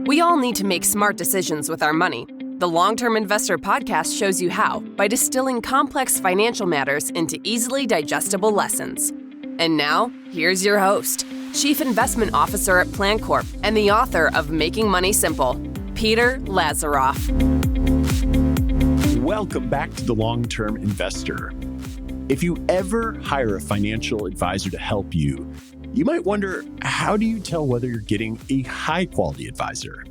We all need to make smart decisions with our money. The Long-Term Investor podcast shows you how by distilling complex financial matters into easily digestible lessons. And now, here's your host, Chief Investment Officer at Plancorp and the author of Making Money Simple, Peter Lazaroff. Welcome back to The Long-Term Investor. If you ever hire a financial advisor to help you, you might wonder, how do you tell whether you're getting a high-quality advisor?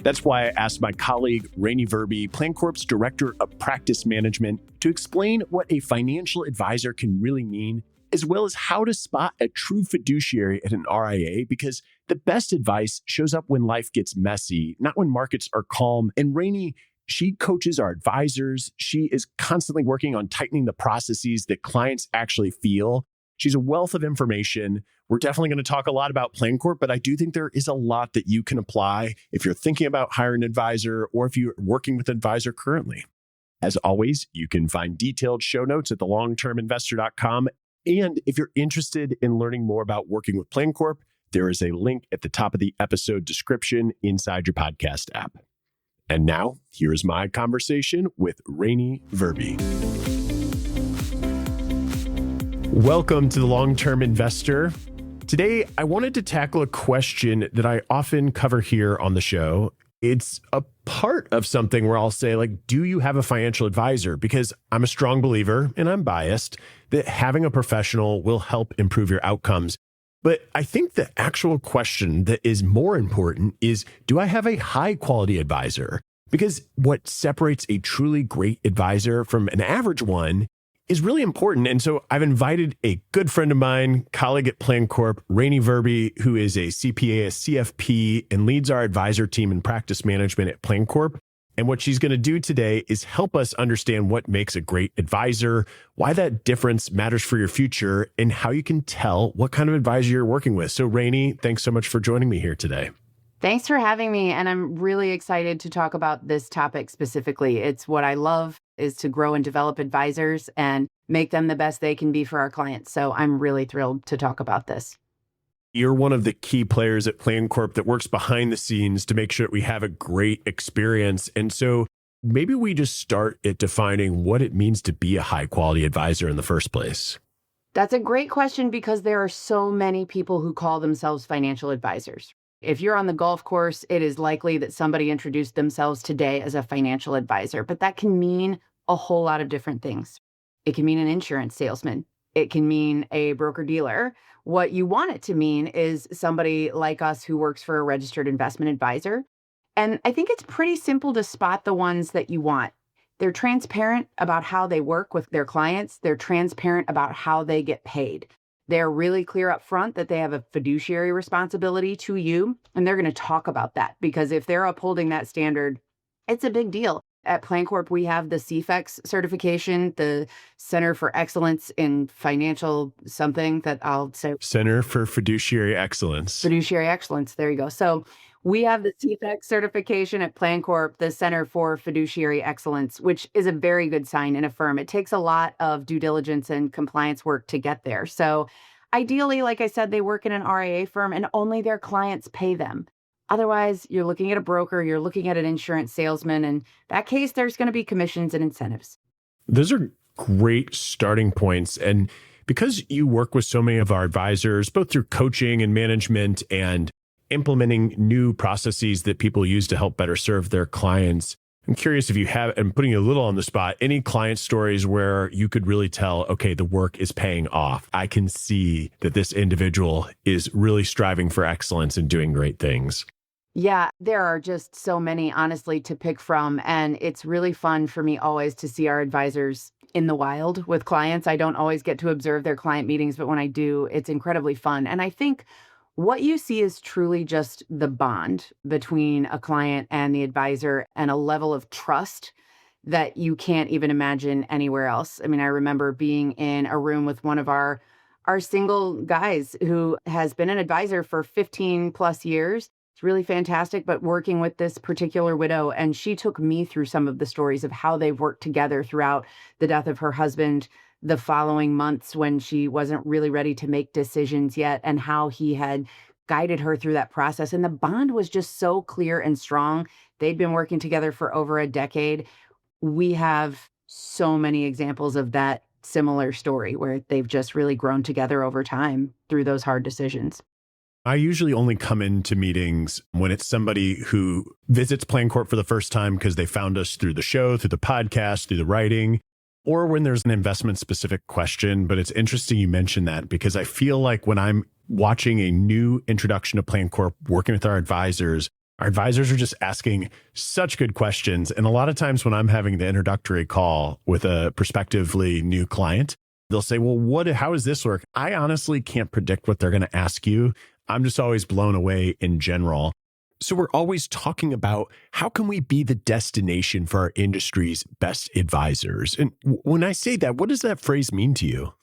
That's why I asked my colleague, Ranie Verby, Plancorp's Director of Practice Management, to explain what a financial advisor can really mean, as well as how to spot a true fiduciary at an RIA, because the best advice shows up when life gets messy, not when markets are calm. And Ranie, she coaches our advisors. She is constantly working on tightening the processes that clients actually feel. She's a wealth of information. We're definitely going to talk a lot about Plancorp, but I do think there is a lot that you can apply if you're thinking about hiring an advisor or if you're working with an advisor currently. As always, you can find detailed show notes at thelongterminvestor.com. And if you're interested in learning more about working with Plancorp, there is a link at the top of the episode description inside your podcast app. And now, here's my conversation with Ranie Verby. Welcome to The Long-Term Investor. Today, I wanted to tackle a question that I often cover here on the show. It's a part of something where I'll say, do you have a financial advisor? Because I'm a strong believer, and I'm biased, that having a professional will help improve your outcomes. But I think the actual question that is more important is, do I have a high-quality advisor? Because what separates a truly great advisor from an average one is really important. And so I've invited a good friend of mine, colleague at Plancorp, Ranie Verby, who is a CPA, a CFP, and leads our advisor team in practice management at Plancorp. And what she's going to do today is help us understand what makes a great advisor, why that difference matters for your future, and how you can tell what kind of advisor you're working with. So Ranie, thanks so much for joining me here today. Thanks for having me. And I'm really excited to talk about this topic specifically. It's what I love is to grow and develop advisors and make them the best they can be for our clients. So I'm really thrilled to talk about this. You're one of the key players at Plancorp that works behind the scenes to make sure that we have a great experience. And so maybe we just start at defining what it means to be a high quality advisor in the first place. That's a great question because there are so many people who call themselves financial advisors. If you're on the golf course, it is likely that somebody introduced themselves today as a financial advisor, but that can mean a whole lot of different things. It can mean an insurance salesman. It can mean a broker-dealer. What you want it to mean is somebody like us who works for a registered investment advisor. And I think it's pretty simple to spot the ones that you want. They're transparent about how they work with their clients. They're transparent about how they get paid. They're really clear up front that they have a fiduciary responsibility to you, and they're going to talk about that because if they're upholding that standard, it's a big deal. At Plancorp, we have the CFEX certification, the Center for Excellence in Financial something that I'll say. Center for Fiduciary Excellence. Fiduciary Excellence. There you go. So we have the CFEX certification at Plancorp, the Center for Fiduciary Excellence, which is a very good sign in a firm. It takes a lot of due diligence and compliance work to get there. So ideally, like I said, they work in an RIA firm and only their clients pay them. Otherwise, you're looking at a broker, you're looking at an insurance salesman, and in that case, there's going to be commissions and incentives. Those are great starting points. And because you work with so many of our advisors, both through coaching and management and implementing new processes that people use to help better serve their clients, I'm curious if you have, I'm putting you a little on the spot, any client stories where you could really tell, okay, the work is paying off. I can see that this individual is really striving for excellence and doing great things. Yeah, there are just so many, honestly, to pick from. And it's really fun for me always to see our advisors in the wild with clients. I don't always get to observe their client meetings, but when I do, it's incredibly fun. And I think what you see is truly just the bond between a client and the advisor and a level of trust that you can't even imagine anywhere else. I mean, I remember being in a room with one of our single guys who has been an advisor for 15 plus years. It's really fantastic, but working with this particular widow, and she took me through some of the stories of how they've worked together throughout the death of her husband, the following months when she wasn't really ready to make decisions yet, and how he had guided her through that process. And the bond was just so clear and strong. They'd been working together for over a decade. We have so many examples of that similar story where they've just really grown together over time through those hard decisions. I usually only come into meetings when it's somebody who visits Plancorp for the first time because they found us through the show, through the podcast, through the writing, or when there's an investment specific question. But it's interesting you mentioned that because I feel like when I'm watching a new introduction to Plancorp, working with our advisors are just asking such good questions. And a lot of times when I'm having the introductory call with a prospectively new client, they'll say, well, how does this work? I honestly can't predict what they're going to ask you. I'm just always blown away in general. So we're always talking about how can we be the destination for our industry's best advisors? And when I say that, what does that phrase mean to you?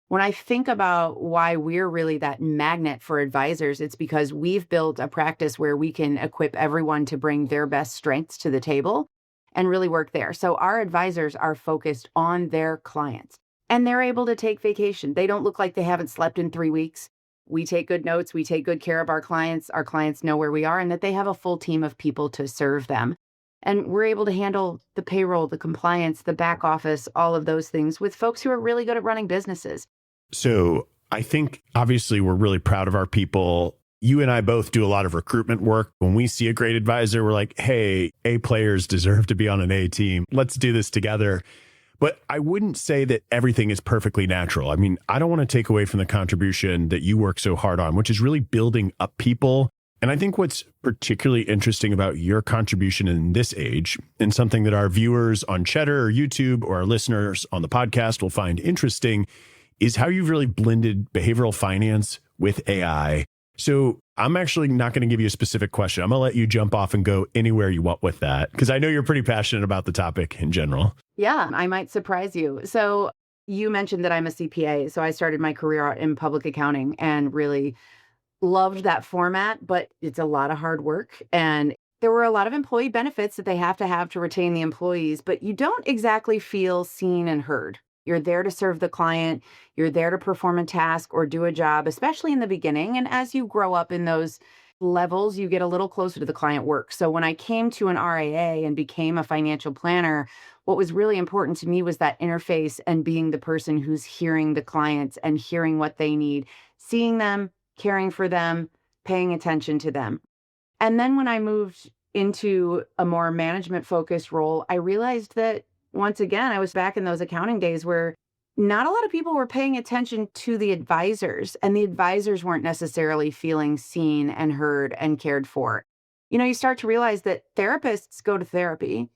When I think about why we're really that magnet for advisors, it's because we've built a practice where we can equip everyone to bring their best strengths to the table and really work there. So our advisors are focused on their clients and they're able to take vacation. They don't look like they haven't slept in 3 weeks. We take good notes. We take good care of our clients. Our clients know where we are and that they have a full team of people to serve them. And we're able to handle the payroll, the compliance, the back office, all of those things with folks who are really good at running businesses. So I think obviously we're really proud of our people. You and I both do a lot of recruitment work. When we see a great advisor, we're like, hey, A players deserve to be on an A team. Let's do this together. But I wouldn't say that everything is perfectly natural. I mean, I don't want to take away from the contribution that you work so hard on, which is really building up people. And I think what's particularly interesting about your contribution in this age, and something that our viewers on Cheddar or YouTube or our listeners on the podcast will find interesting, is how you've really blended behavioral finance with AI. So I'm actually not going to give you a specific question. I'm going to let you jump off and go anywhere you want with that, because I know you're pretty passionate about the topic in general. Yeah, I might surprise you. So you mentioned that I'm a CPA. So I started my career out in public accounting and really loved that format, but it's a lot of hard work. And there were a lot of employee benefits that they have to retain the employees, but you don't exactly feel seen and heard. You're there to serve the client. You're there to perform a task or do a job, especially in the beginning. And as you grow up in those levels, you get a little closer to the client work. So when I came to an RIA and became a financial planner, what was really important to me was that interface and being the person who's hearing the clients and hearing what they need, seeing them, caring for them, paying attention to them. And then when I moved into a more management focused role, I realized that once again, I was back in those accounting days where not a lot of people were paying attention to the advisors, and the advisors weren't necessarily feeling seen and heard and cared for. You know, you start to realize that therapists go to therapy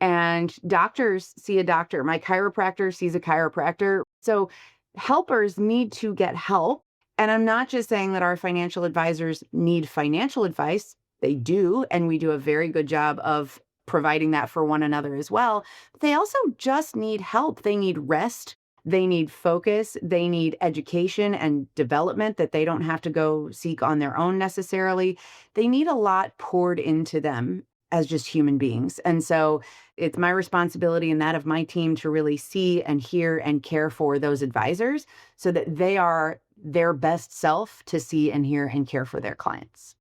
and doctors see a doctor. My chiropractor sees a chiropractor. So helpers need to get help. And I'm not just saying that our financial advisors need financial advice. They do, and we do a very good job of providing that for one another as well. But they also just need help. They need rest. They need focus. They need education and development that they don't have to go seek on their own necessarily. They need a lot poured into them as just human beings. And so it's my responsibility and that of my team to really see and hear and care for those advisors so that they are their best self to see and hear and care for their clients.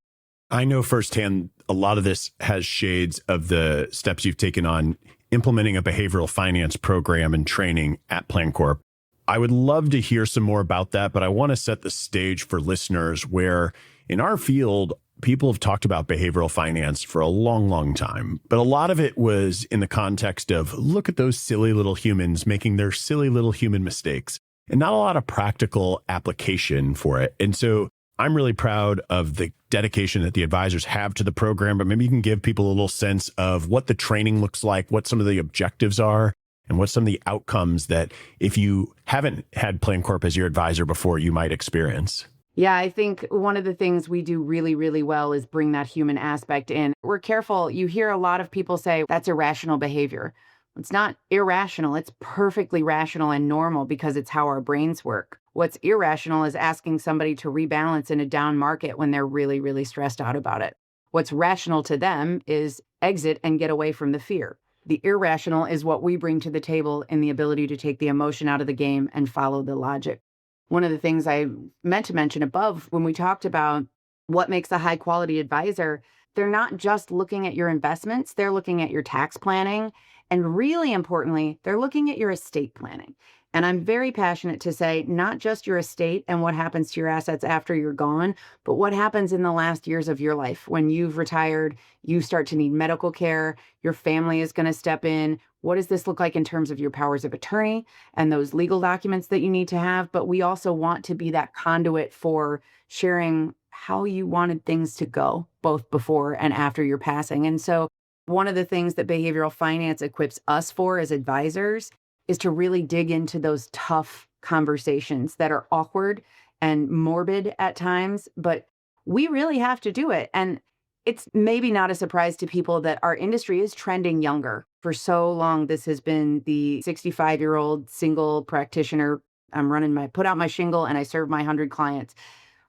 I know firsthand a lot of this has shades of the steps you've taken on implementing a behavioral finance program and training at Plancorp. I would love to hear some more about that, but I want to set the stage for listeners where in our field, people have talked about behavioral finance for a long, long time. But a lot of it was in the context of look at those silly little humans making their silly little human mistakes and not a lot of practical application for it. And so I'm really proud of the dedication that the advisors have to the program, but maybe you can give people a little sense of what the training looks like, what some of the objectives are, and what some of the outcomes that if you haven't had Plancorp as your advisor before, you might experience. Yeah, I think one of the things we do really, really well is bring that human aspect in. We're careful. You hear a lot of people say that's irrational behavior. It's not irrational. It's perfectly rational and normal because it's how our brains work. What's irrational is asking somebody to rebalance in a down market when they're really, really stressed out about it. What's rational to them is exit and get away from the fear. The irrational is what we bring to the table in the ability to take the emotion out of the game and follow the logic. One of the things I meant to mention above when we talked about What makes a high quality advisor? They're not just looking at your investments, they're looking at your tax planning. And really importantly, they're looking at your estate planning. And I'm very passionate to say not just your estate and what happens to your assets after you're gone, but what happens in the last years of your life. When you've retired, you start to need medical care, your family is going to step in. What does this look like in terms of your powers of attorney and those legal documents that you need to have? But we also want to be that conduit for sharing how you wanted things to go, both before and after your passing. And so one of the things that behavioral finance equips us for as advisors is to really dig into those tough conversations that are awkward and morbid at times, but we really have to do it. And it's maybe not a surprise to people that our industry is trending younger. For so long, this has been the 65-year-old single practitioner. Put out my shingle and I serve my 100 clients.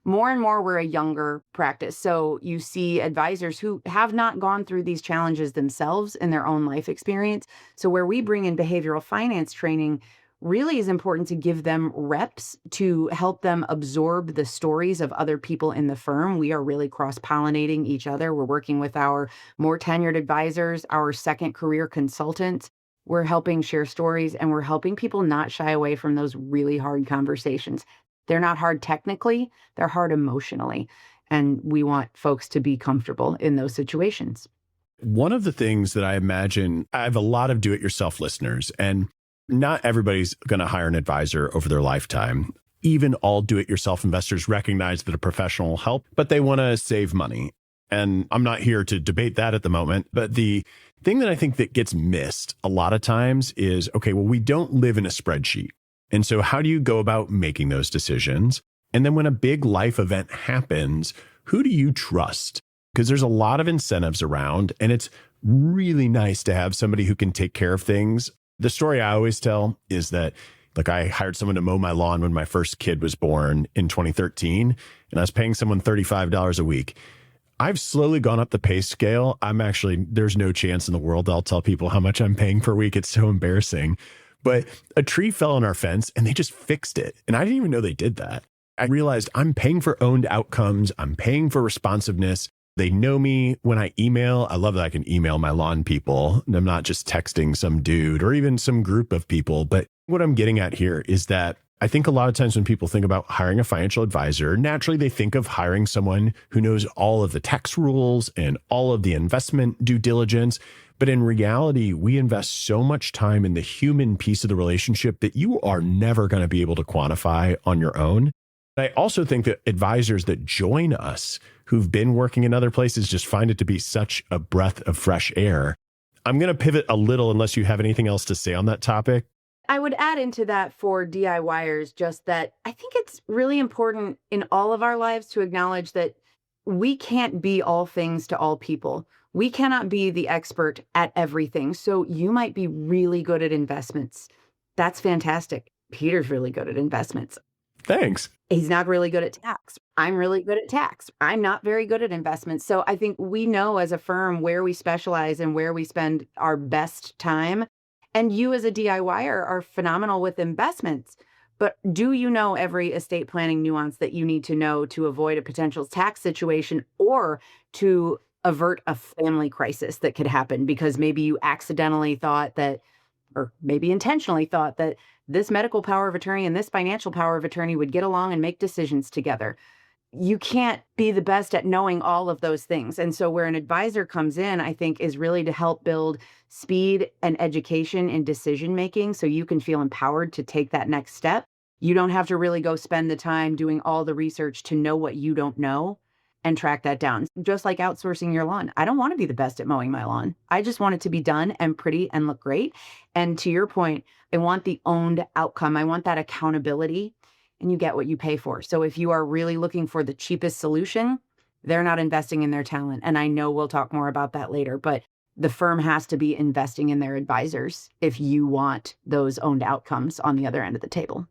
More and more, we're a younger practice. So you see advisors who have not gone through these challenges themselves in their own life experience. So where we bring in behavioral finance training really is important to give them reps to help them absorb the stories of other people in the firm. We are really cross-pollinating each other. We're working with our more tenured advisors, our second career consultants. We're helping share stories and we're helping people not shy away from those really hard conversations. They're not hard technically, they're hard emotionally. And we want folks to be comfortable in those situations. One of the things that I imagine, I have a lot of do-it-yourself listeners, and not everybody's going to hire an advisor over their lifetime. Even all do-it-yourself investors recognize that a professional will help, but they want to save money. And I'm not here to debate that at the moment. But the thing that I think that gets missed a lot of times is, okay, well, we don't live in a spreadsheet. And so how do you go about making those decisions? And then when a big life event happens, who do you trust? Because there's a lot of incentives around, and it's really nice to have somebody who can take care of things. The story I always tell is that, like, I hired someone to mow my lawn when my first kid was born in 2013, and I was paying someone $35 a week. I've slowly gone up the pay scale. There's no chance in the world I'll tell people how much I'm paying per week. It's so embarrassing. But a tree fell on our fence and they just fixed it. And I didn't even know they did that. I realized I'm paying for owned outcomes. I'm paying for responsiveness. They know me when I email. I love that I can email my lawn people. I'm not just texting some dude or even some group of people. But what I'm getting at here is that I think a lot of times when people think about hiring a financial advisor, naturally they think of hiring someone who knows all of the tax rules and all of the investment due diligence. But in reality, we invest so much time in the human piece of the relationship that you are never going to be able to quantify on your own. I also think that advisors that join us who've been working in other places just find it to be such a breath of fresh air. I'm going to pivot a little unless you have anything else to say on that topic. I would add into that for DIYers just that I think it's really important in all of our lives to acknowledge that we can't be all things to all people. We cannot be the expert at everything. So you might be really good at investments. That's fantastic. Peter's really good at investments. Thanks. He's not really good at tax. I'm really good at tax. I'm not very good at investments. So I think we know as a firm where we specialize and where we spend our best time. And you as a DIYer are phenomenal with investments. But do you know every estate planning nuance that you need to know to avoid a potential tax situation or to avert a family crisis that could happen because maybe you accidentally thought that, or maybe intentionally thought that this medical power of attorney and this financial power of attorney would get along and make decisions together. You can't be the best at knowing all of those things. And so where an advisor comes in, I think, is really to help build speed and education in decision making so you can feel empowered to take that next step. You don't have to really go spend the time doing all the research to know what you don't know and track that down. Just like outsourcing your lawn. I don't want to be the best at mowing my lawn. I just want it to be done and pretty and look great. And to your point, I want the owned outcome. I want that accountability, and you get what you pay for. So if you are really looking for the cheapest solution, they're not investing in their talent. And I know we'll talk more about that later, but the firm has to be investing in their advisors if you want those owned outcomes on the other end of the table.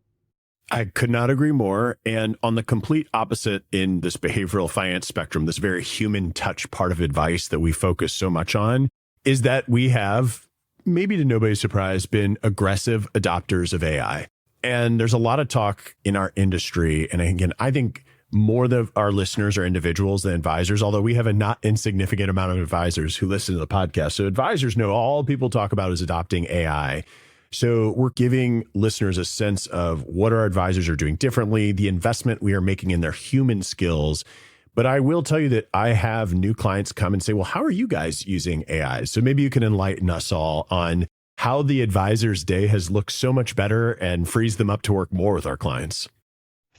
I could not agree more. And on the complete opposite in this behavioral finance spectrum, this very human touch part of advice that we focus so much on is that we have, maybe to nobody's surprise, been aggressive adopters of AI. And there's a lot of talk in our industry. And again, I think more of our listeners are individuals than advisors, although we have a not insignificant amount of advisors who listen to the podcast. So advisors know all people talk about is adopting AI. So we're giving listeners a sense of what our advisors are doing differently, the investment we are making in their human skills. But I will tell you that I have new clients come and say, well, how are you guys using AI? So maybe you can enlighten us all on how the advisor's day has looked so much better and frees them up to work more with our clients.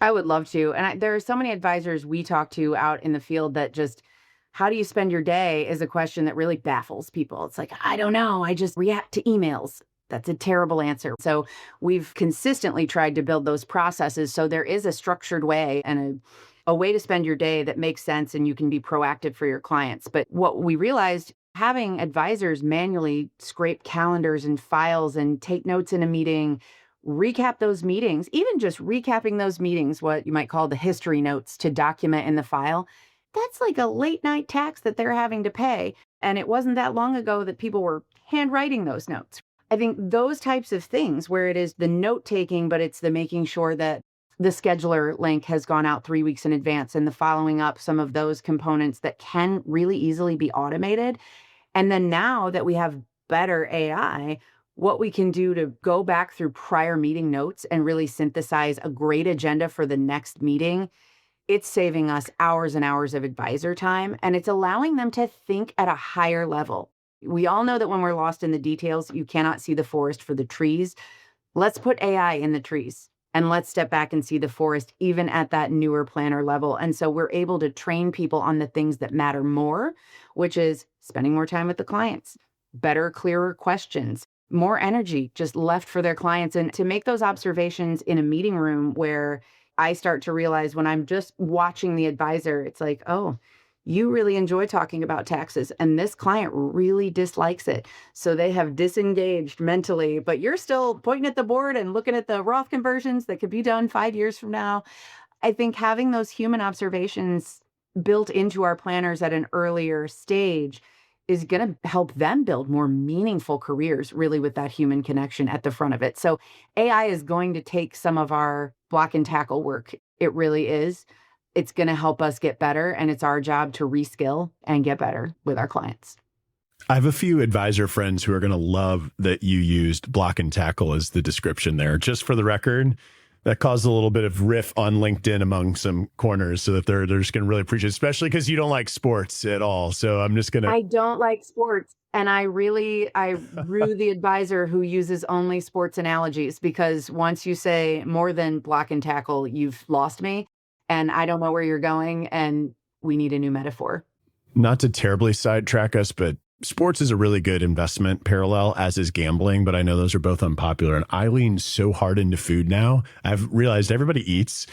I would love to. And there are so many advisors we talk to out in the field that just, how do you spend your day is a question that really baffles people. It's like, I don't know. I just react to emails. That's a terrible answer. So we've consistently tried to build those processes. So there is a structured way and a way to spend your day that makes sense and you can be proactive for your clients. But what we realized, having advisors manually scrape calendars and files and take notes in a meeting, recap those meetings, even just recapping those meetings, what you might call the history notes to document in the file, that's like a late night tax that they're having to pay. And it wasn't that long ago that people were handwriting those notes. I think those types of things where it is the note taking, but it's the making sure that the scheduler link has gone out 3 weeks in advance and the following up some of those components that can really easily be automated. And then now that we have better AI, what we can do to go back through prior meeting notes and really synthesize a great agenda for the next meeting, it's saving us hours and hours of advisor time, and it's allowing them to think at a higher level. We all know that when we're lost in the details, you cannot see the forest for the trees. Let's put AI in the trees and let's step back and see the forest even at that newer planner level. And so we're able to train people on the things that matter more, which is spending more time with the clients, better, clearer questions, more energy just left for their clients. And to make those observations in a meeting room where I start to realize when I'm just watching the advisor, it's like, oh, you really enjoy talking about taxes and this client really dislikes it. So they have disengaged mentally, but you're still pointing at the board and looking at the Roth conversions that could be done 5 years from now. I think having those human observations built into our planners at an earlier stage is going to help them build more meaningful careers, really with that human connection at the front of it. So AI is going to take some of our block and tackle work. It really is. It's going to help us get better, and it's our job to reskill and get better with our clients. I have a few advisor friends who are going to love that you used block and tackle as the description there. Just for the record, that caused a little bit of riff on LinkedIn among some corners, so that they're just going to really appreciate it, especially because you don't like sports at all. So I'm just going to... I don't like sports. And I rue the advisor who uses only sports analogies, because once you say more than block and tackle, you've lost me. And I don't know where you're going, and we need a new metaphor. Not to terribly sidetrack us, but sports is a really good investment parallel, as is gambling, but I know those are both unpopular. And I lean so hard into food now. I've realized everybody eats.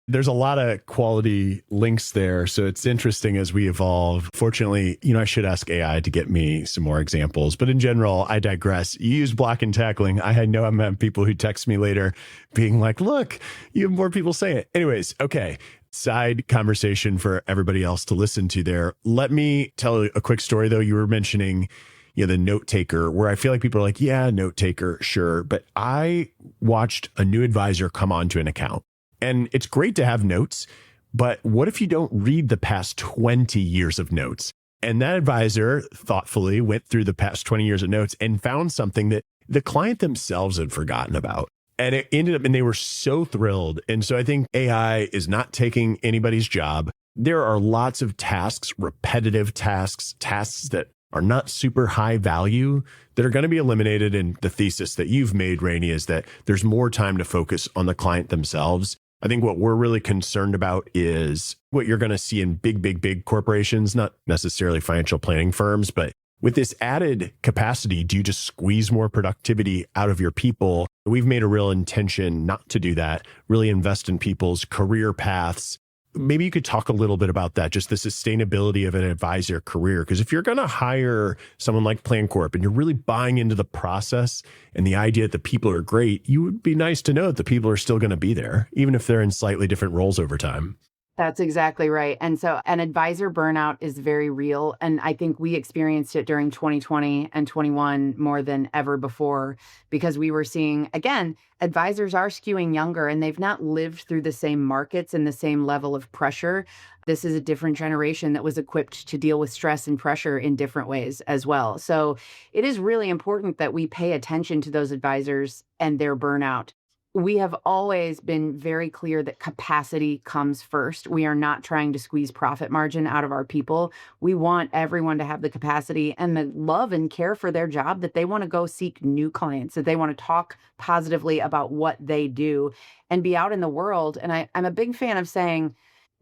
There's a lot of quality links there. So it's interesting as we evolve. Fortunately, I should ask AI to get me some more examples. But in general, I digress. You use block and tackling. I know I'm having people who text me later being like, look, you have more people say it. Anyways, okay. Side conversation for everybody else to listen to there. Let me tell a quick story, though. You were mentioning the note taker, where I feel like people are like, yeah, note taker, sure. But I watched a new advisor come onto an account. And it's great to have notes, but what if you don't read the past 20 years of notes? And that advisor thoughtfully went through the past 20 years of notes and found something that the client themselves had forgotten about. And it ended up, and they were so thrilled. And so I think AI is not taking anybody's job. There are lots of tasks, repetitive tasks that are not super high value, that are going to be eliminated. And the thesis that you've made, Ranie, is that there's more time to focus on the client themselves. I think what we're really concerned about is what you're going to see in big corporations, not necessarily financial planning firms, but with this added capacity, do you just squeeze more productivity out of your people? We've made a real intention not to do that, really invest in people's career paths. Maybe you could talk a little bit about that, just the sustainability of an advisor career. Because if you're going to hire someone like Plancorp and you're really buying into the process and the idea that the people are great, you would be nice to know that the people are still going to be there, even if they're in slightly different roles over time. That's exactly right. And so an advisor burnout is very real. And I think we experienced it during 2020 and 21 more than ever before because we were seeing, again, advisors are skewing younger and they've not lived through the same markets and the same level of pressure. This is a different generation that was equipped to deal with stress and pressure in different ways as well. So it is really important that we pay attention to those advisors and their burnout. We have always been very clear that capacity comes first. We are not trying to squeeze profit margin out of our people. We want everyone to have the capacity and the love and care for their job that they want to go seek new clients, that they want to talk positively about what they do and be out in the world. And I'm a big fan of saying,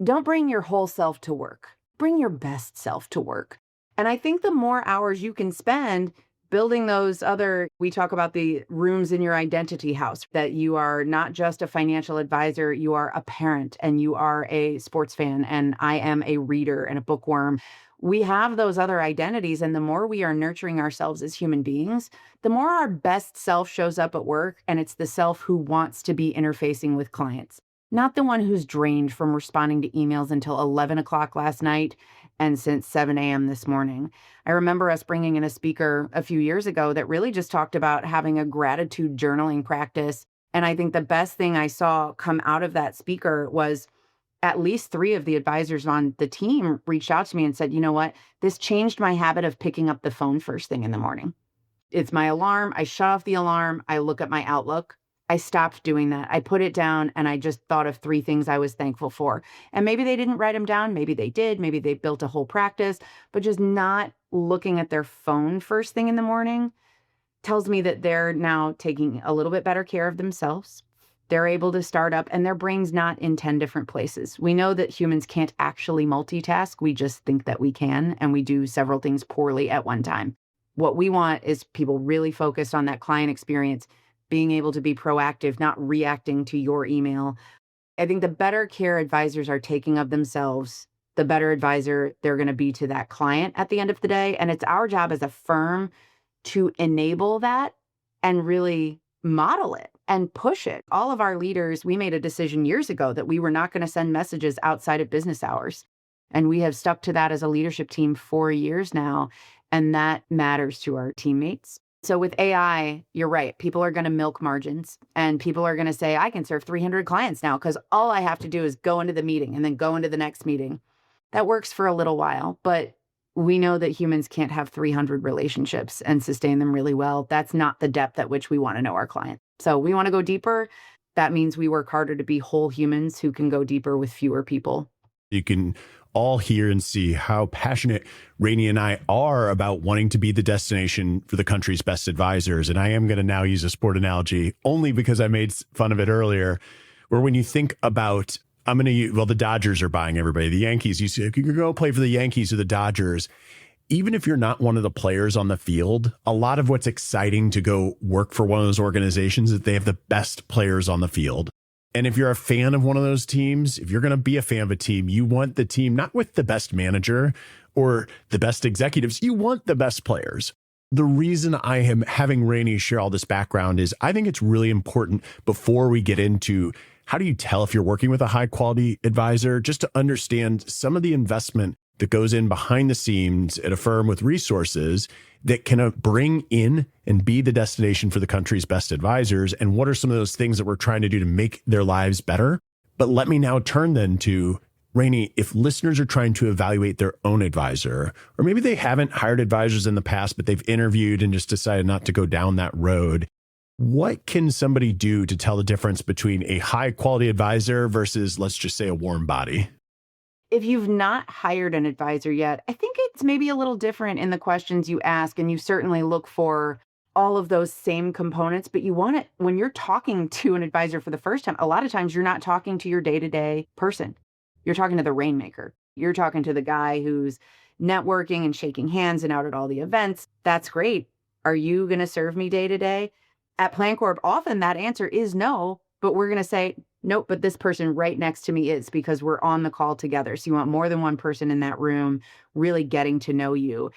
don't bring your whole self to work. Bring your best self to work. And I think the more hours you can spend building those other, we talk about the rooms in your identity house, that you are not just a financial advisor, you are a parent and you are a sports fan, and I am a reader and a bookworm. We have those other identities, and the more we are nurturing ourselves as human beings, the more our best self shows up at work, and it's the self who wants to be interfacing with clients, not the one who's drained from responding to emails until 11 o'clock last night and since 7 a.m. this morning. I remember us bringing in a speaker a few years ago that really just talked about having a gratitude journaling practice. And I think the best thing I saw come out of that speaker was at least 3 of the advisors on the team reached out to me and said, you know what, this changed my habit of picking up the phone first thing in the morning. It's my alarm. I shut off the alarm. I look at my Outlook. I stopped doing that. I put it down and I just thought of 3 things I was thankful for. And maybe they didn't write them down. Maybe they did. Maybe they built a whole practice, but just not looking at their phone first thing in the morning tells me that they're now taking a little bit better care of themselves. They're able to start up and their brain's not in 10 different places. We know that humans can't actually multitask. We just think that we can, and we do several things poorly at one time. What we want is people really focused on that client experience, being able to be proactive, not reacting to your email. I think the better care advisors are taking of themselves, the better advisor they're going to be to that client at the end of the day. And it's our job as a firm to enable that and really model it and push it. All of our leaders, we made a decision years ago that we were not going to send messages outside of business hours. And we have stuck to that as a leadership team for years now. And that matters to our teammates. So with AI, you're right. People are going to milk margins and people are going to say, I can serve 300 clients now because all I have to do is go into the meeting and then go into the next meeting. That works for a little while, but we know that humans can't have 300 relationships and sustain them really well. That's not the depth at which we want to know our client. So we want to go deeper. That means we work harder to be whole humans who can go deeper with fewer people. You can all hear and see how passionate Ranie and I are about wanting to be the destination for the country's best advisors. And I am going to now use a sport analogy only because I made fun of it earlier, where when you think about, the Dodgers are buying everybody. The Yankees, you can go play for the Yankees or the Dodgers. Even if you're not one of the players on the field, a lot of what's exciting to go work for one of those organizations is that they have the best players on the field. And if you're a fan of one of those teams, if you're going to be a fan of a team, you want the team not with the best manager or the best executives. You want the best players. The reason I am having Ranie share all this background is I think it's really important before we get into how do you tell if you're working with a high quality advisor, just to understand some of the investment that goes in behind the scenes at a firm with resources that can bring in and be the destination for the country's best advisors. And what are some of those things that we're trying to do to make their lives better? But let me now turn then to Ranie, if listeners are trying to evaluate their own advisor, or maybe they haven't hired advisors in the past, but they've interviewed and just decided not to go down that road, what can somebody do to tell the difference between a high quality advisor versus, let's just say, a warm body? If you've not hired an advisor yet, I think it's maybe a little different in the questions you ask, and you certainly look for all of those same components, but you want it when you're talking to an advisor for the first time. A lot of times you're not talking to your day-to-day person. You're talking to the rainmaker. You're talking to the guy who's networking and shaking hands and out at all the events. That's great. Are you going to serve me day to day? At Plancorp, often that answer is no, but we're going to say, nope, but this person right next to me is, because we're on the call together. So you want more than one person in that room really getting to know you.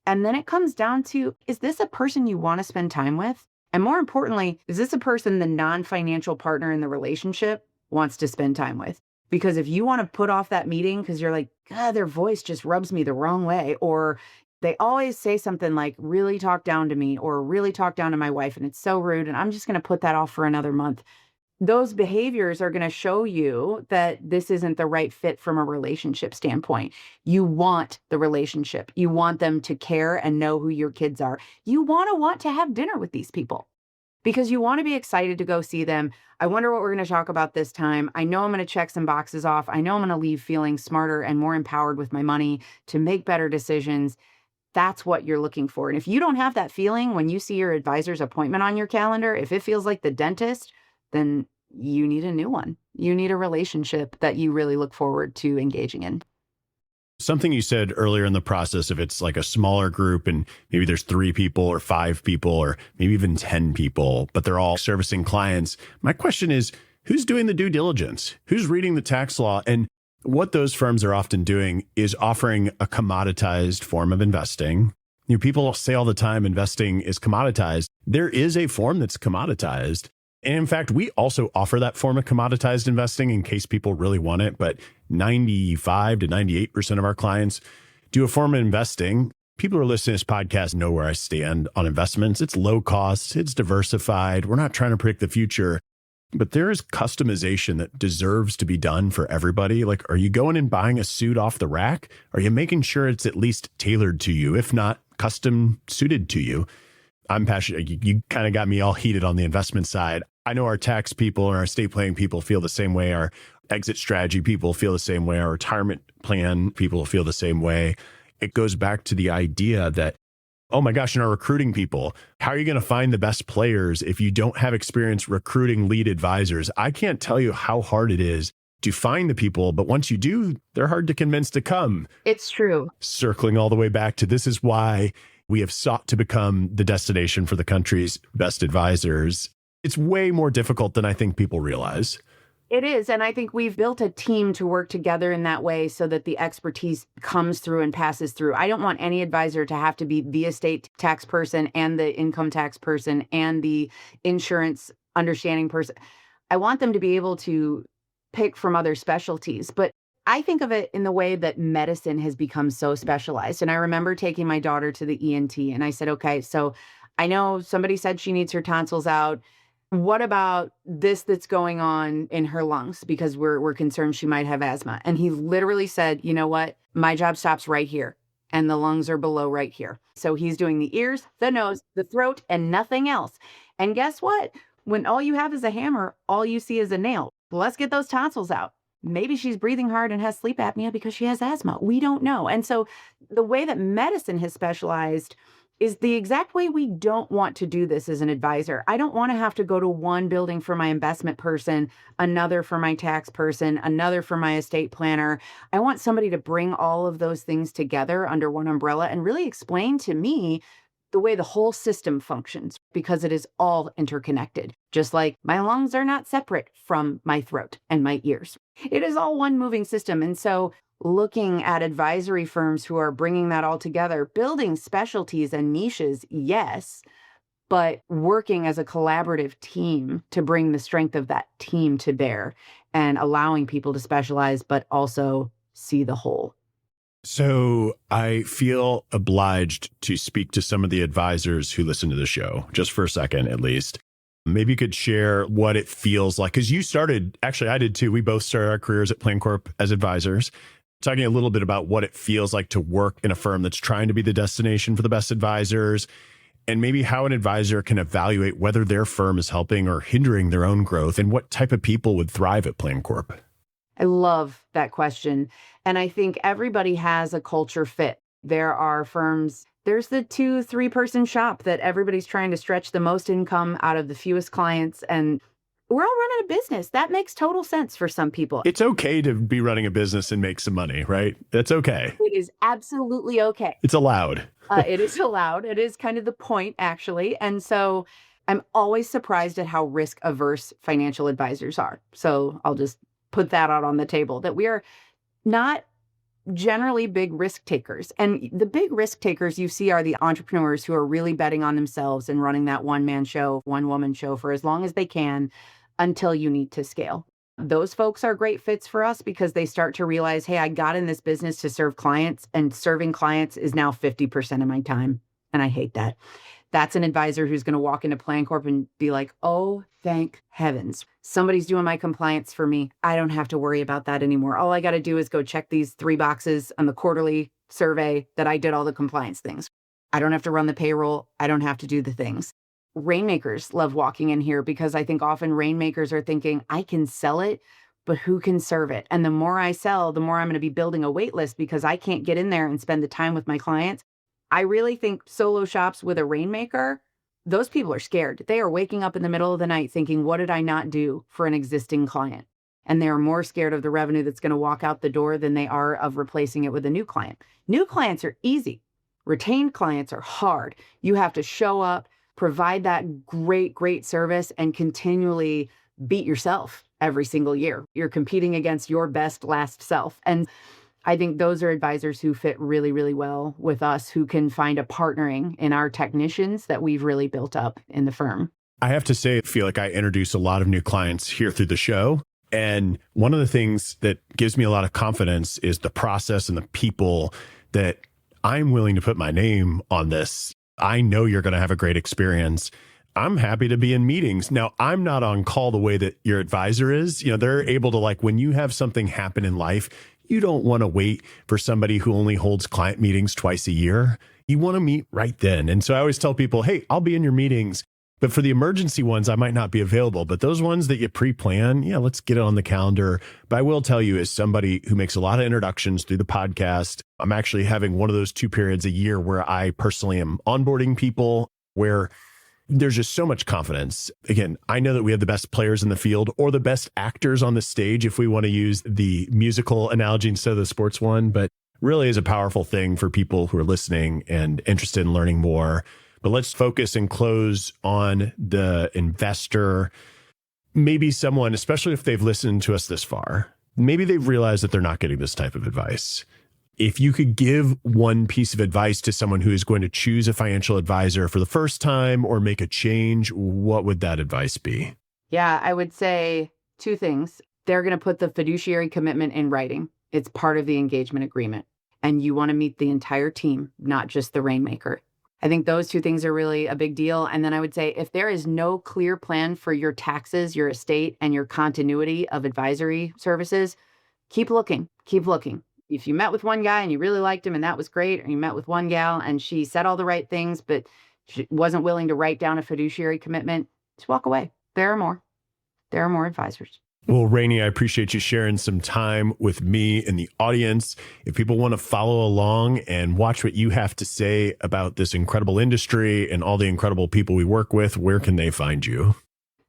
And then it comes down to, is this a person you want to spend time with? And more importantly, is this a person the non-financial partner in the relationship wants to spend time with? Because if you want to put off that meeting because you're like, God, their voice just rubs me the wrong way, or they always say something like, really talk down to me or really talk down to my wife, and it's so rude, and I'm just going to put that off for another month. Those behaviors are going to show you that this isn't the right fit from a relationship standpoint. You want the relationship. You want them to care and know who your kids are. You want to have dinner with these people because you want to be excited to go see them. I wonder what we're going to talk about this time. I know I'm going to check some boxes off. I know I'm going to leave feeling smarter and more empowered with my money to make better decisions. That's what you're looking for. And if you don't have that feeling when you see your advisor's appointment on your calendar, if it feels like the dentist, then you need a new one. You need a relationship that you really look forward to engaging in. Something you said earlier in the process, if it's like a smaller group and maybe there's 3 people or 5 people or maybe even 10 people, but they're all servicing clients. My question is, who's doing the due diligence? Who's reading the tax law? And what those firms are often doing is offering a commoditized form of investing. People say all the time, investing is commoditized. There is a form that's commoditized. And in fact, we also offer that form of commoditized investing in case people really want it. But 95 to 98% of our clients do a form of investing. People who are listening to this podcast know where I stand on investments. It's low cost. It's diversified. We're not trying to predict the future. But there is customization that deserves to be done for everybody. Like, are you going and buying a suit off the rack? Are you making sure it's at least tailored to you, if not custom suited to you? I'm passionate. You kind of got me all heated on the investment side. I know our tax people and our estate planning people feel the same way. Our exit strategy people feel the same way. Our retirement plan people feel the same way. It goes back to the idea that, oh my gosh, in our recruiting people, how are you going to find the best players if you don't have experience recruiting lead advisors? I can't tell you how hard it is to find the people, but once you do, they're hard to convince to come. It's true. Circling all the way back to this is why we have sought to become the destination for the country's best advisors. It's way more difficult than I think people realize. It is. And I think we've built a team to work together in that way so that the expertise comes through and passes through. I don't want any advisor to have to be the estate tax person and the income tax person and the insurance understanding person. I want them to be able to pick from other specialties. But I think of it in the way that medicine has become so specialized. And I remember taking my daughter to the ENT and I said, okay, so I know somebody said she needs her tonsils out. What about this that's going on in her lungs? Because we're concerned she might have asthma. And he literally said, you know what? My job stops right here. And the lungs are below right here. So he's doing the ears, the nose, the throat, and nothing else. And guess what? When all you have is a hammer, all you see is a nail. Let's get those tonsils out. Maybe she's breathing hard and has sleep apnea because she has asthma. We don't know. And so the way that medicine has specialized is the exact way we don't want to do this as an advisor. I don't want to have to go to one building for my investment person, another for my tax person, another for my estate planner. I want somebody to bring all of those things together under one umbrella and really explain to me the way the whole system functions, because it is all interconnected. Just like my lungs are not separate from my throat and my ears. It is all one moving system. And so looking at advisory firms who are bringing that all together, building specialties and niches, yes, but working as a collaborative team to bring the strength of that team to bear and allowing people to specialize, but also see the whole. So I feel obliged to speak to some of the advisors who listen to the show, just for a second, at least. Maybe you could share what it feels like, because you started, actually I did too. We both started our careers at Plancorp as advisors. Talking a little bit about what it feels like to work in a firm that's trying to be the destination for the best advisors, and maybe how an advisor can evaluate whether their firm is helping or hindering their own growth, and what type of people would thrive at Plancorp. I love that question. And I think everybody has a culture fit. There are firms, there's the 2-3 person shop that everybody's trying to stretch the most income out of the fewest clients. And we're all running a business. That makes total sense for some people. It's okay to be running a business and make some money, right? That's okay. It is absolutely okay. It's allowed. It is allowed. It is kind of the point, actually. And so I'm always surprised at how risk averse financial advisors are. So I'll just put that out on the table, that we are not generally big risk takers. And the big risk takers you see are the entrepreneurs who are really betting on themselves and running that one-man show, one-woman show for as long as they can until you need to scale. Those folks are great fits for us because they start to realize, hey, I got in this business to serve clients, and serving clients is now 50% of my time. And I hate that. That's an advisor who's going to walk into Plancorp and be like, oh, thank heavens. Somebody's doing my compliance for me. I don't have to worry about that anymore. All I got to do is go check these 3 boxes on the quarterly survey that I did all the compliance things. I don't have to run the payroll. I don't have to do the things. Rainmakers love walking in here because I think often rainmakers are thinking, I can sell it, but who can serve it? And the more I sell, the more I'm going to be building a wait list because I can't get in there and spend the time with my clients. I really think solo shops with a rainmaker, those people are scared. They are waking up in the middle of the night thinking, what did I not do for an existing client? And they're more scared of the revenue that's going to walk out the door than they are of replacing it with a new client. New clients are easy. Retained clients are hard. You have to show up, provide that great service, and continually beat yourself every single year. You're competing against your best last self. And I think those are advisors who fit really, really well with us, who can find a partnering in our technicians that we've really built up in the firm. I have to say, I feel like I introduce a lot of new clients here through the show. And one of the things that gives me a lot of confidence is the process and the people that I'm willing to put my name on this. I know you're going to have a great experience. I'm happy to be in meetings. Now, I'm not on call the way that your advisor is. You know, they're able to, like, when you have something happen in life, you don't want to wait for somebody who only holds client meetings twice a year. You want to meet right then. And so I always tell people, hey, I'll be in your meetings, but for the emergency ones, I might not be available. But those ones that you pre-plan, yeah, let's get it on the calendar. But I will tell you, as somebody who makes a lot of introductions through the podcast, I'm actually having one of those 2 periods a year where I personally am onboarding people, where there's just so much confidence. Again, I know that we have the best players in the field or the best actors on the stage, if we want to use the musical analogy instead of the sports one, but really is a powerful thing for people who are listening and interested in learning more. But let's focus and close on the investor. Maybe someone, especially if they've listened to us this far, maybe they've realized that they're not getting this type of advice. If you could give one piece of advice to someone who is going to choose a financial advisor for the first time or make a change, what would that advice be? Yeah, I would say 2 things. They're going to put the fiduciary commitment in writing. It's part of the engagement agreement. And you want to meet the entire team, not just the rainmaker. I think those 2 things are really a big deal. And then I would say, if there is no clear plan for your taxes, your estate, and your continuity of advisory services, keep looking. If you met with one guy and you really liked him and that was great, or you met with one gal and she said all the right things, but she wasn't willing to write down a fiduciary commitment, just walk away. There are more advisors. Well, Ranie, I appreciate you sharing some time with me and the audience. If people want to follow along and watch what you have to say about this incredible industry and all the incredible people we work with, where can they find you?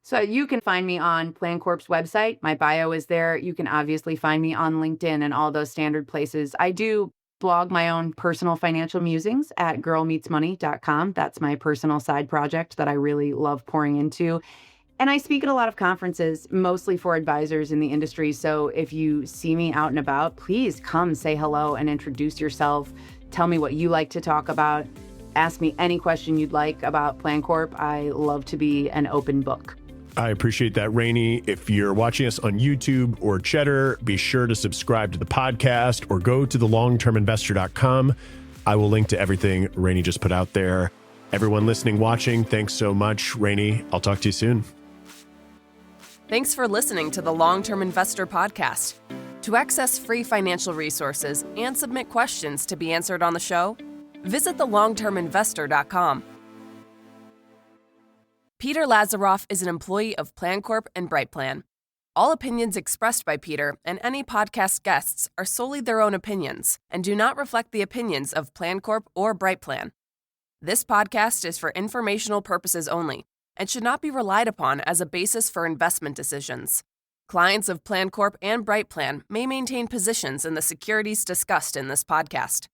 So you can find me on Plancorp's website. My bio is there. You can obviously find me on LinkedIn and all those standard places. I do blog my own personal financial musings at girlmeetsmoney.com. That's my personal side project that I really love pouring into. And I speak at a lot of conferences, mostly for advisors in the industry. So if you see me out and about, please come say hello and introduce yourself. Tell me what you like to talk about. Ask me any question you'd like about Plancorp. I love to be an open book. I appreciate that, Ranie. If you're watching us on YouTube or Cheddar, be sure to subscribe to the podcast or go to thelongterminvestor.com. I will link to everything Ranie just put out there. Everyone listening, watching, thanks so much, Ranie. I'll talk to you soon. Thanks for listening to the Long-Term Investor Podcast. To access free financial resources and submit questions to be answered on the show, visit thelongterminvestor.com. Peter Lazaroff is an employee of Plancorp and Brightplan. All opinions expressed by Peter and any podcast guests are solely their own opinions and do not reflect the opinions of Plancorp or Brightplan. This podcast is for informational purposes only and should not be relied upon as a basis for investment decisions. Clients of Plancorp and Brightplan may maintain positions in the securities discussed in this podcast.